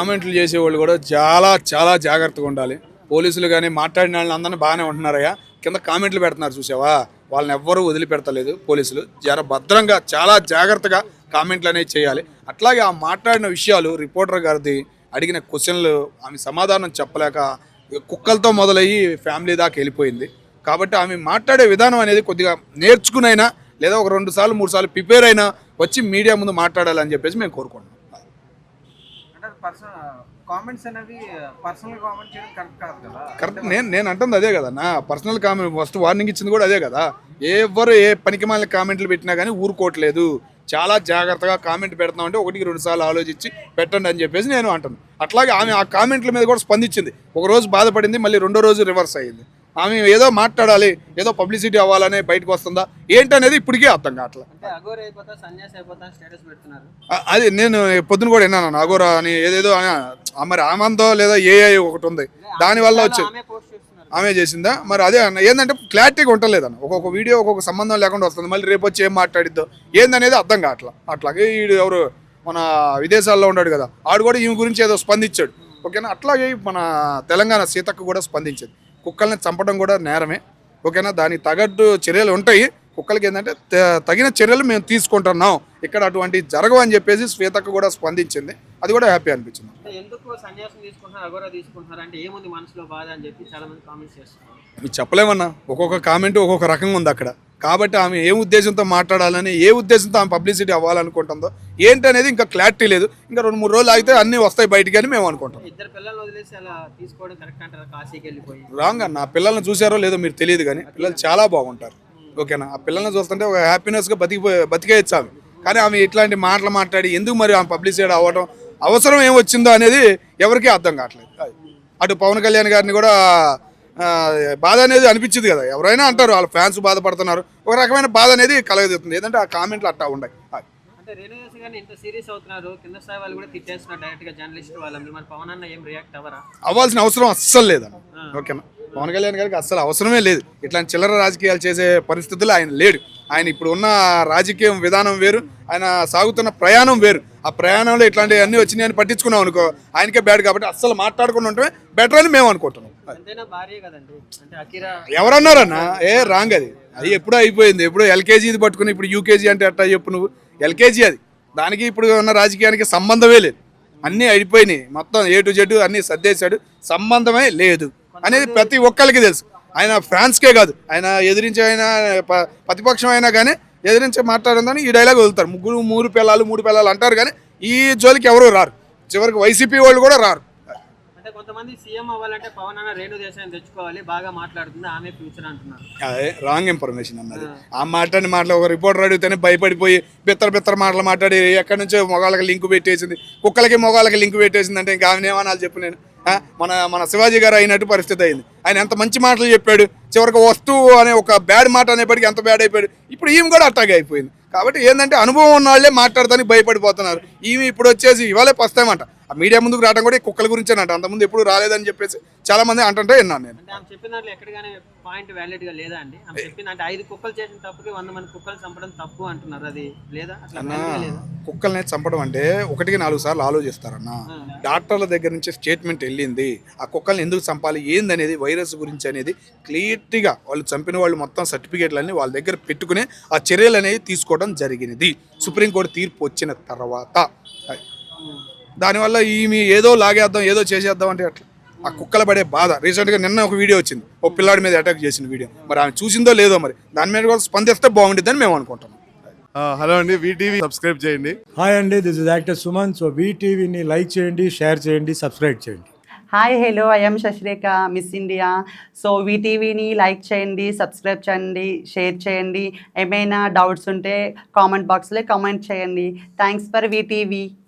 కామెంట్లు చేసేవాళ్ళు కూడా చాలా చాలా జాగ్రత్తగా ఉండాలి. పోలీసులు కానీ మాట్లాడిన వాళ్ళని అందరినీ బాగానే ఉంటున్నారయ్యా, కింద కామెంట్లు పెడుతున్నారు చూసావా, వాళ్ళని ఎవ్వరూ వదిలిపెడతలేదు పోలీసులు. జర భద్రంగా చాలా జాగ్రత్తగా కామెంట్లు అనేవి చేయాలి. అట్లాగే ఆ మాట్లాడిన విషయాలు రిపోర్టర్ గారిది అడిగిన క్వశ్చన్లు ఆమె సమాధానం చెప్పలేక కుక్కలతో మొదలయ్యి ఫ్యామిలీ దాకా వెళ్ళిపోయింది. కాబట్టి ఆమె మాట్లాడే విధానం అనేది కొద్దిగా నేర్చుకునైనా లేదా ఒక 2 సార్లు 3 సార్లు ప్రిపేర్ అయినా వచ్చి మీడియా ముందు మాట్లాడాలని చెప్పేసి మేము కోరుకుంటున్నాం. కరెక్ట్. నేను అంటుంది అదే కదా నా పర్సనల్ కామెంట్. ఫస్ట్ వార్నింగ్ ఇచ్చింది కూడా అదే కదా. ఎవరు ఏ పనికిమాలిన కామెంట్లు పెట్టినా కానీ ఊరుకోవట్లేదు. చాలా జాగ్రత్తగా కామెంట్ పెడతాం అంటే 1-2 సార్లు ఆలోచించి పెట్టండి అని చెప్పేసి నేను అంటాను. అట్లాగే ఆమె ఆ కామెంట్ల మీద కూడా స్పందించింది. ఒక రోజు బాధపడింది, మళ్ళీ 2వ రోజు రివర్స్ అయ్యింది. ఆమె ఏదో మాట్లాడాలి, ఏదో పబ్లిసిటీ అవ్వాలని బయటకు వస్తుందా ఏంటనేది ఇప్పటికే అర్థం కావట్లేదు. అది నేను పొద్దున కూడా విన్నాను, అగోరా అని ఏదేదో మరి ఆమందో లేదా ఏఐ ఒకటి ఉంది, దానివల్ల వచ్చేది ఆమె చేసిందా మరి. అదే అన్న ఏంటంటే క్లారిటీగా ఉండలేదన్న, ఒక్కొక్క వీడియో ఒక్కొక్క సంబంధం లేకుండా వస్తుంది. మళ్ళీ రేపు వచ్చి ఏం మాట్లాడిద్దో ఏందనేది అర్థం కావట్లా. అట్లాగే వీడు ఎవరు మన విదేశాల్లో ఉన్నాడు కదా, ఆడు కూడా ఈమె గురించి ఏదో స్పందించాడు. ఓకేనా. అట్లాగే మన తెలంగాణ సీతక్క కూడా స్పందించింది. కుక్కల్ని చంపడం కూడా నేరమే. ఓకేనా. దానికి తగ్గట్టు చర్యలు ఉంటాయి. కుక్కలకి ఏంటంటే తగిన చర్యలు మేము తీసుకుంటున్నాం, ఇక్కడ అటువంటి జరగవు అని చెప్పేసి శ్వేతక్క కూడా స్పందించింది. అది కూడా హ్యాపీ అనిపించింది. మీరు చెప్పలేమన్నా, ఒక్కొక్క కామెంట్ ఒక్కొక్క రకంగా ఉంది అక్కడ. కాబట్టి ఆమె ఏ ఉద్దేశంతో మాట్లాడాలని, ఏ ఉద్దేశంతో ఆమె పబ్లిసిటీ అవ్వాలనుకుంటుందో ఏంటనేది ఇంకా క్లారిటీ లేదు. ఇంకా 2-3 రోజులు అయితే అన్నీ వస్తాయి బయటికి అని మేము అనుకుంటాం. రాంగ్ అన్న, ఆ పిల్లల్ని చూసారో లేదో మీరు తెలియదు కానీ పిల్లలు చాలా బాగుంటారు. ఓకేనా. ఆ పిల్లల్ని చూస్తుంటే ఒక హ్యాపీనెస్గా బతికేయచ్చు ఆమె. కానీ ఆమె ఇట్లాంటి మాటలు మాట్లాడి ఎందుకు మరి ఆమె పబ్లిసిటీ అవ్వడం అవసరం ఏమొచ్చిందో అనేది ఎవరికీ అర్థం కావట్లేదు. అటు పవన్ కళ్యాణ్ గారిని కూడా బాధ అనేది అనిపించింది కదా. ఎవరైనా అంటారు వాళ్ళ ఫ్యాన్స్ బాధపడుతున్నారు, ఒక రకమైన బాధ అనేది కలగజేస్తుంది. ఏంటంటే ఆ కామెంట్లు అట్టా ఉన్నాయి. అవ్వాల్సిన అవసరం అస్సలు లేదన్న. ఓకేనా. పవన్ కళ్యాణ్ గారికి అస్సలు అవసరమే లేదు. ఇట్లాంటి చిల్లర రాజకీయాలు చేసే పరిస్థితుల్లో ఆయన లేడు. ఆయన ఇప్పుడు ఉన్న రాజకీయ విధానం వేరు, ఆయన సాగుతున్న ప్రయాణం వేరు. ఆ ప్రయాణంలో ఇట్లాంటివి అన్నీ వచ్చినాయని పట్టించుకున్నాం అనుకో ఆయనకే బ్యాడ్. కాబట్టి అస్సలు మాట్లాడుకుని ఉంటే బెటర్ అని మేము అనుకుంటున్నాం. ఎవరన్నారన్నా రాంగ్ అది. అది ఎప్పుడో అయిపోయింది. ఎప్పుడో ఎల్కేజీది పట్టుకుని ఇప్పుడు యూకేజీ అంటే ఎట్టా చెప్పు నువ్వు. ఎల్కేజీ అది. దానికి ఇప్పుడు ఉన్న రాజకీయానికి సంబంధమే లేదు. అన్నీ అయిపోయినాయి. మొత్తం A to Z అన్నీ సర్దేశాడు. సంబంధమే లేదు అనేది ప్రతి ఒక్కరికి తెలుసు. ఆయన ఫ్యాన్స్కే కాదు, ఆయన ఎదిరించే అయినా ప్రతిపక్షం అయినా కానీ ఎదిరించి మాట్లాడిందని ఈ డైలాగ్ వదులుతారు. మూడు పిల్లలు అంటారు కానీ ఈ జోలికి ఎవరు రారు. చివరికి వైసీపీ వాళ్ళు కూడా రారు. కొంతమంది సీఎం అవ్వాలంటే పవన్ అన్న రేణు దేశాన్ని తెచ్చుకోవాలి, బాగా మాట్లాడుతుంది, ఆమె ఫ్యూచర్ అంటున్నారు. అదే రాంగ్ ఇన్ఫర్మేషన్ అన్నది. ఆ మాటలు ఒక రిపోర్టర్ అడిగితేనే భయపడిపోయి బిత్తర మాటలు మాట్లాడి ఎక్కడి నుంచో మొగాళ్ళకి లింక్ పెట్టేసింది, కుక్కలకి మొగాళ్ళకి లింక్ పెట్టేసింది. అంటే ఇంకా ఆమె ఏమనాలి చెప్పు. నేను మన శివాజీ గారు అయినట్టు పరిస్థితి అయింది. ఆయన ఎంత మంచి మాటలు చెప్పాడు, చివరికి వస్తువు అనే ఒక బ్యాడ్ మాట అనేప్పటికీ ఎంత బ్యాడ్ అయిపోయాడు. ఇప్పుడు ఈమె కూడా అట్టాగే అయిపోయింది. కాబట్టి ఏంటంటే అనుభవం ఉన్న వాళ్ళే మాట్లాడతానికి భయపడిపోతున్నారు. ఈమె ఇప్పుడు వచ్చేసి ఇవాళే వస్తాయమంట. ఆ మీడియా ముందుకు రావడం కూడా కుక్కల గురించి అంట. అంతకుముందు ఎప్పుడు రాలేదని చెప్పేసి చాలా మంది అంటుంటే విన్నాను నేను. చెప్పిన దాంట్లో ఎక్కడిగానే పాయింట్ వ్యాలిడ్ గా లేదా అండి? చెప్పింది అంటే 5 కుక్కలు చేసిన తప్పుకి 100 మంది కుక్కలు చంపడం తప్పు అంటున్నారు. అది లేదా? కుక్కల్ని చంపడం అంటే 1-4 సార్లు ఆలోచిస్తారన్న. డాక్టర్ల దగ్గర నుంచి స్టేట్మెంట్ వెళ్ళింది. ఆ కుక్కల్ని ఎందుకు చంపాలి ఏందనేది, వైరస్ గురించి అనేది క్లియర్గా వాళ్ళు చంపిన వాళ్ళు మొత్తం సర్టిఫికేట్లన్నీ వాళ్ళ దగ్గర పెట్టుకుని ఆ చర్యలు అనేవి తీసుకోవడం జరిగినది సుప్రీంకోర్టు తీర్పు వచ్చిన తర్వాత. దానివల్ల ఈమె ఏదో లాగేద్దాం ఏదో చేసేద్దాం అంటే అట్లా ఆ కుక్కల పడే బాధ. రీసెంట్గా నిన్న ఒక వీడియో వచ్చింది, ఒక పిల్లాడి మీద అటాక్ చేసిన వీడియో. మరి ఆమె చూసిందో లేదో, మరి దాని మీద కూడా స్పందిస్తే బాగుంటుందని మేము అనుకుంటున్నాం. హలో అండి, వీటీవీ సబ్స్క్రైబ్ చేయండి. హాయ్ అండి, this is actor Suman. So వీటీవీని లైక్ చేయండి, షేర్ చేయండి, సబ్స్క్రైబ్ చేయండి. Hi hello, I'm Sasirekha, Miss India. So వీటీవీని లైక్ చేయండి, సబ్స్క్రైబ్ చేయండి, షేర్ చేయండి. ఏమైనా డౌట్స్ ఉంటే కామెంట్ బాక్స్లో కామెంట్ చేయండి. Thanks for VTV.